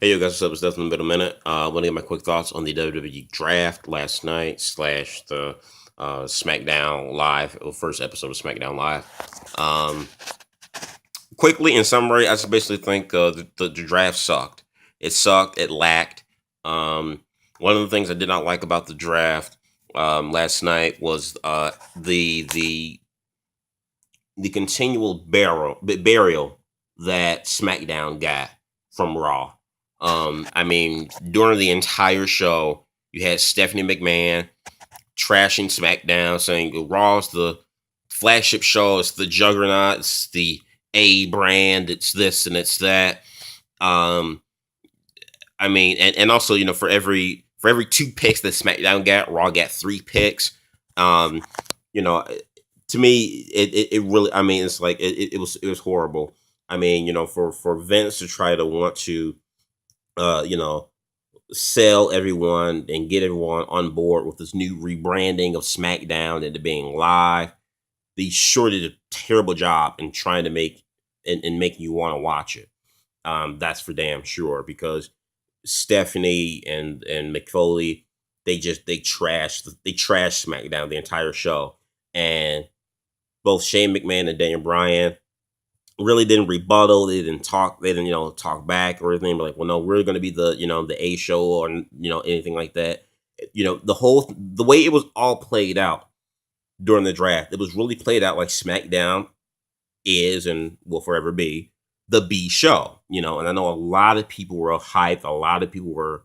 Hey, you guys, what's up? It's definitely been a minute. I want to get my quick thoughts on the WWE draft last night slash the SmackDown Live, or first episode of SmackDown Live. Um, Quickly, in summary, I just basically think the draft sucked. It sucked. It lacked. Um, One of the things I did not like about the draft last night was the continual burial that SmackDown got from Raw. I mean, during the entire show, you had Stephanie McMahon trashing SmackDown, saying Raw's the flagship show, it's the juggernaut, it's the A brand, it's this and it's that. Um, I mean, and also, for every two picks that SmackDown got, Raw got three picks. Um, you know, to me, it really, I mean, it's like it was horrible. I mean, for Vince to try to want to, uh, you know, sell everyone and get everyone on board with this new rebranding of SmackDown into being live, they sure did a terrible job in trying to make and making you want to watch it. That's for damn sure because Stephanie and McFoley, they trashed SmackDown the entire show, and both Shane McMahon and Daniel Bryan really didn't rebuttal. They didn't talk. They didn't talk back or anything. But like, well, no, we're going to be the A show or anything like that. The way it was all played out during the draft, it was really played out like SmackDown is and will forever be the B show. And I know a lot of people were hyped. A lot of people were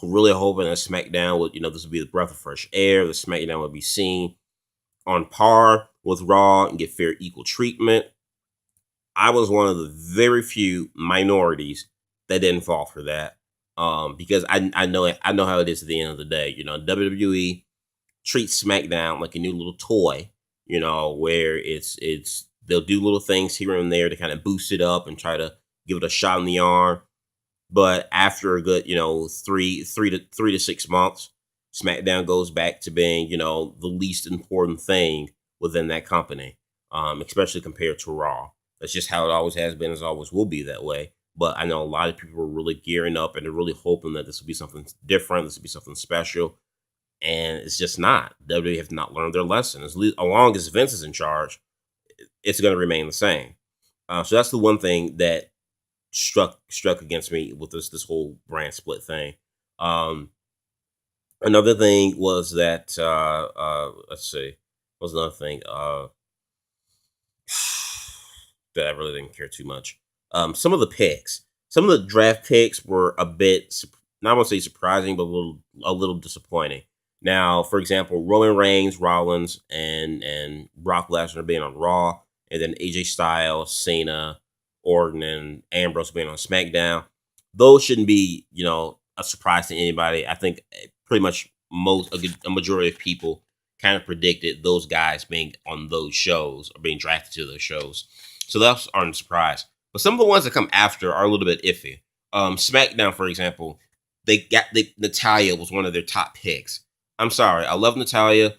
really hoping that SmackDown would, this would be the breath of fresh air. The SmackDown would be seen on par with Raw and get fair equal treatment. I was one of the very few minorities that didn't fall for that. Because I know how it is at the end of the day. WWE treats SmackDown like a new little toy. Where it's they'll do little things here and there to kind of boost it up and try to give it a shot in the arm. But after a good, three to 6 months, SmackDown goes back to being, the least important thing within that company, especially compared to Raw. That's just how it always has been, as always will be that way. But I know a lot of people are really gearing up and they're really hoping that this will be something different, this will be something special, and it's just not. WWE have not learned their lesson. As long as Vince is in charge, it's going to remain the same. So that's the one thing that struck against me with this whole brand split thing. Um, Another thing was that let's see, what was another thing that I really didn't care too much. Some of the draft picks were a bit, not want to say surprising, but a little disappointing. Now, for example, Roman Reigns, Rollins, and Brock Lesnar being on Raw, and then AJ Styles, Cena, Orton, and Ambrose being on SmackDown. Those shouldn't be, a surprise to anybody. I think pretty much a majority of people kind of predicted those guys being on those shows or being drafted to those shows. So those aren't a surprise. But some of the ones that come after are a little bit iffy. SmackDown, for example, Natalia was one of their top picks. I'm sorry, I love Natalia.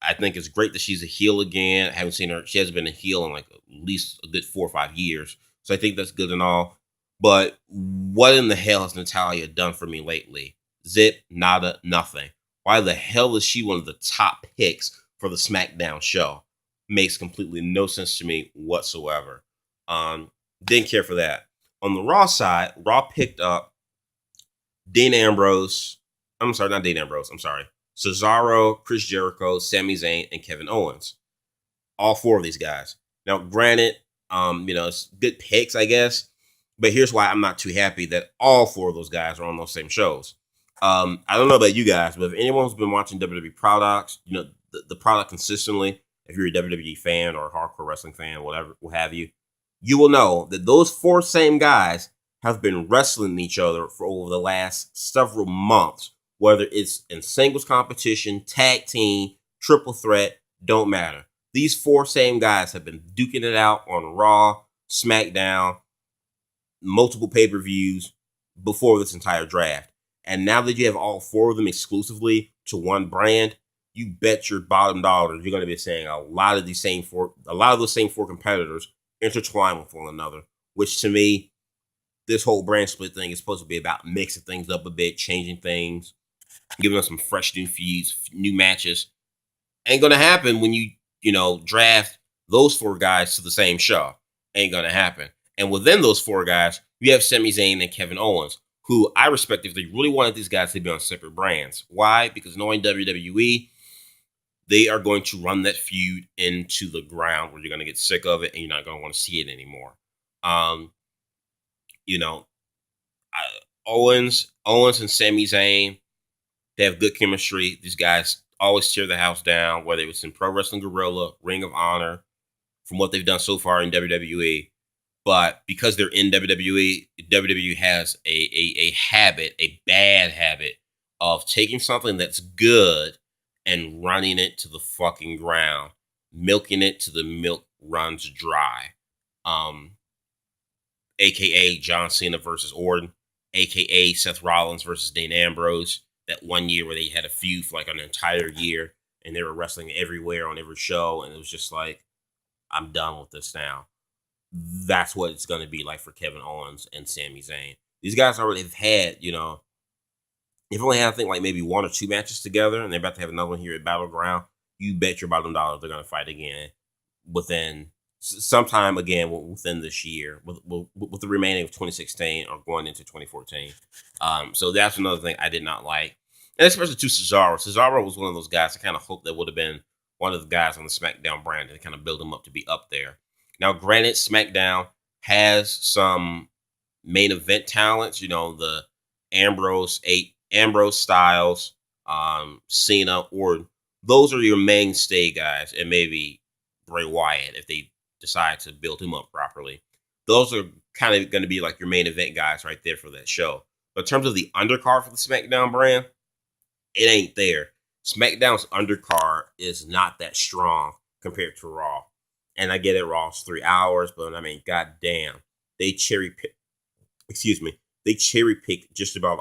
I think it's great that she's a heel again. I haven't seen her; she hasn't been a heel in like at least a good 4 or 5 years. So I think that's good and all. But what in the hell has Natalia done for me lately? Zip, nada, nothing. Why the hell is she one of the top picks for the SmackDown show? Makes completely no sense to me whatsoever. Didn't care for that. On the Raw side, Raw picked up Dean Ambrose. I'm sorry, not Dean Ambrose. I'm sorry. Cesaro, Chris Jericho, Sami Zayn, and Kevin Owens. All four of these guys. Now, granted, it's good picks, I guess. But here's why I'm not too happy that all four of those guys are on those same shows. I don't know about you guys, but if anyone who's been watching WWE products, the product consistently, if you're a WWE fan or a hardcore wrestling fan, whatever, what have you, you will know that those four same guys have been wrestling each other for over the last several months, whether it's in singles competition, tag team, triple threat, don't matter. These four same guys have been duking it out on Raw, SmackDown, multiple pay-per-views before this entire draft. And now that you have all four of them exclusively to one brand, you bet your bottom dollar you're going to be seeing a lot of those same four competitors intertwine with one another, which to me this whole brand split thing is supposed to be about mixing things up a bit, changing things, giving us some fresh new feuds, new matches. Ain't gonna happen when you draft those four guys to the same show. Ain't gonna happen. And within those four guys, you have Sami Zayn and Kevin Owens, who I respect if they really wanted these guys to be on separate brands. Why? Because knowing WWE, they are going to run that feud into the ground where you're going to get sick of it and you're not going to want to see it anymore. Um, you know, Owens and Sami Zayn, they have good chemistry. These guys always tear the house down, whether it's in Pro Wrestling Guerrilla, Ring of Honor, from what they've done so far in WWE. But because they're in WWE, WWE has a habit, a bad habit of taking something that's good and running it to the fucking ground, milking it to the milk runs dry. Um, AKA John Cena versus Orton, AKA Seth Rollins versus Dean Ambrose. That one year where they had a feud for like an entire year and they were wrestling everywhere on every show. And it was just like, I'm done with this now. That's what it's going to be like for Kevin Owens and Sami Zayn. These guys already have had, they've only had, I think, like maybe one or two matches together, and they're about to have another one here at Battleground. You bet your bottom dollar they're going to fight again within sometime again within this year, with the remaining of 2016 or going into 2014. So that's another thing I did not like, and especially to Cesaro. Cesaro was one of those guys I kind of hoped that would have been one of the guys on the SmackDown brand and kind of build him up to be up there. Now, granted, SmackDown has some main event talents. The Ambrose Styles, Cena, or those are your mainstay guys, and maybe Bray Wyatt if they decide to build him up properly. Those are kind of going to be like your main event guys right there for that show. But in terms of the undercard for the SmackDown brand, it ain't there. SmackDown's undercard is not that strong compared to Raw. And I get it, Raw's 3 hours, but I mean, goddamn, they cherry pick. They cherry pick just about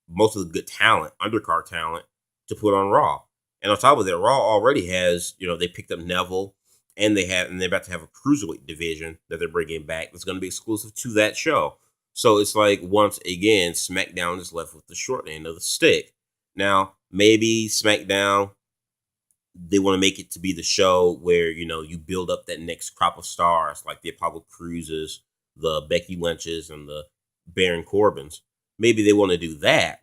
most of the good talent, undercard talent, to put on Raw. And on top of that, Raw already has, they picked up Neville, and they're about to have a cruiserweight division that they're bringing back that's going to be exclusive to that show. So it's like, once again, SmackDown is left with the short end of the stick. Now, maybe SmackDown, they want to make it to be the show where, you build up that next crop of stars, like the Apollo Cruzes, the Becky Lynches, and the Baron Corbins. Maybe they want to do that,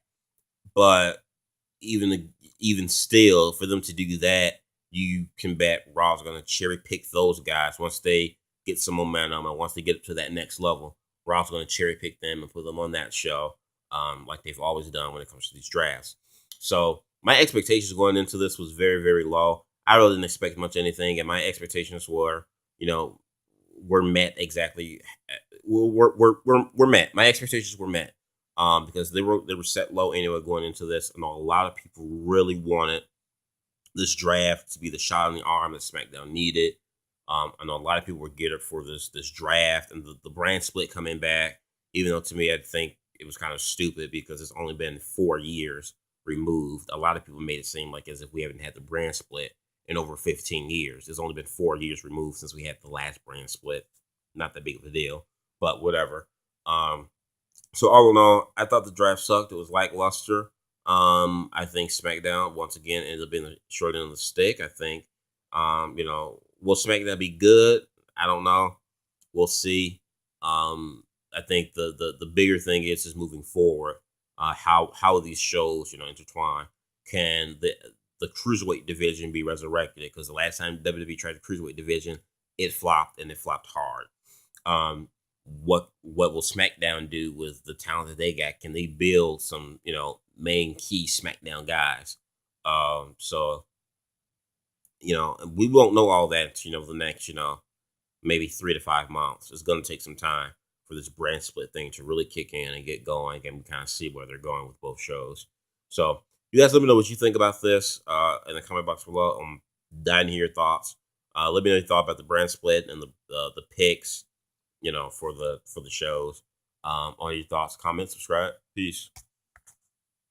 but even still, for them to do that, you can bet Raw's going to cherry pick those guys once they get some momentum and once they get up to that next level. Raw's going to cherry pick them and put them on that show, like they've always done when it comes to these drafts. So my expectations going into this was very, very low. I really didn't expect much anything, and my expectations were met exactly. Were met. My expectations were met, because they were set low anyway going into this, and a lot of people really wanted this draft to be the shot in the arm that SmackDown needed. I know a lot of people were geared for this draft and the brand split coming back, even though to me I think it was kind of stupid because it's only been 4 years removed. A lot of people made it seem like as if we haven't had the brand split in over 15 years. It's only been 4 years removed since we had the last brand split. Not that big of a deal, but whatever. So all in all, I thought the draft sucked. It was lackluster. I think SmackDown once again ended up being the short end of the stick. I think, will SmackDown be good? I don't know. We'll see. I think the bigger thing is moving forward. How these shows intertwine. Can the cruiserweight division be resurrected? Because the last time WWE tried the cruiserweight division, it flopped, and it flopped hard. What will SmackDown do with the talent that they got? Can they build some main key SmackDown guys? So we won't know all that the next maybe 3 to 5 months. It's going to take some time for this brand split thing to really kick in and get going, and we kind of see where they're going with both shows. So you guys let me know what you think about this in the comment box below. I'm dying to hear your thoughts. Let me know your thought about the brand split and the picks, for the shows. All your thoughts, comment, subscribe. Peace.